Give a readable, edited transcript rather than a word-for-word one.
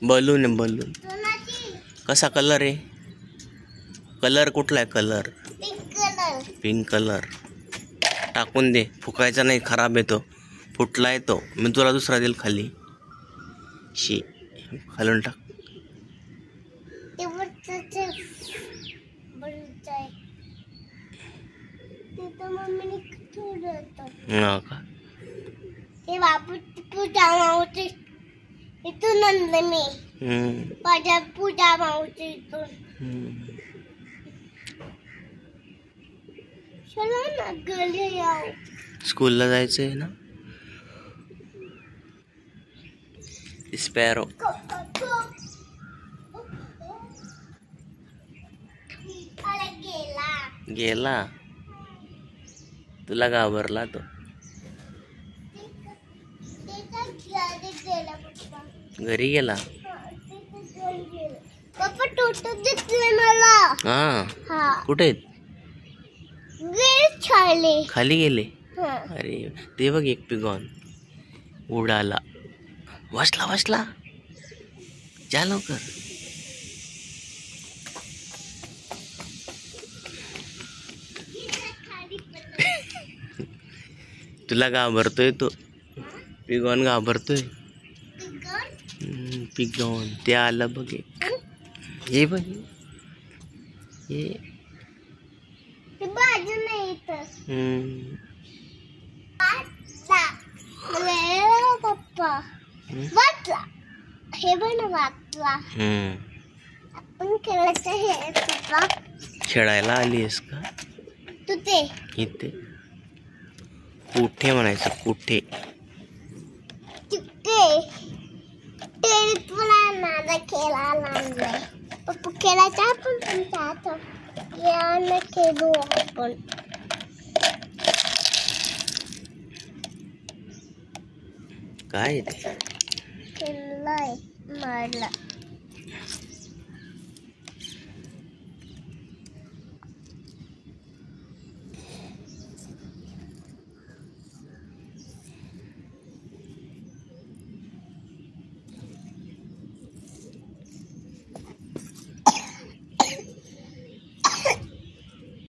Balloon आहे balloon. कसा colour आहे? कलर कुठला आहे? Colour pink colour. टाकून दे, फुकायचा नाही, खराब येतो. फुटला येतो. मी तुला दुसरा देईल खाली. शी खालून टाक. हा का? हे बापू पूजा मावशी इथून आणलं मी. माझ्या पूजा मावशी इथून. चला ना घरी जाऊ. स्कूलला जायचंय ना. स्पॅरो गेला. तुला घाबरला तो. घरी गेला. पप्पा टोटो दिसले मला. हा कुठे? खाली गेले. अरे ते बघ एक पिगॉन उडाला. वाचला वाचला. जा लवकर. तुला घाबरतोय तो. पिगॉन घाबरतोय. पिगॉन ते आला बघ. हे बघ हे बाजू नाही पप्पा वाचला. हे पण वाचला. आपण खेळायचं हे पप्पा. खेळायला आलीस का तू? ते इथे कुठे म्हणायचं? कुठे? तिथे ते तुला माझा खेळायला आणलंय. पप्पा खेळायचं आपण तुमच्या हातात. या खेळू आपण. काय ते? खेळलाय मारला.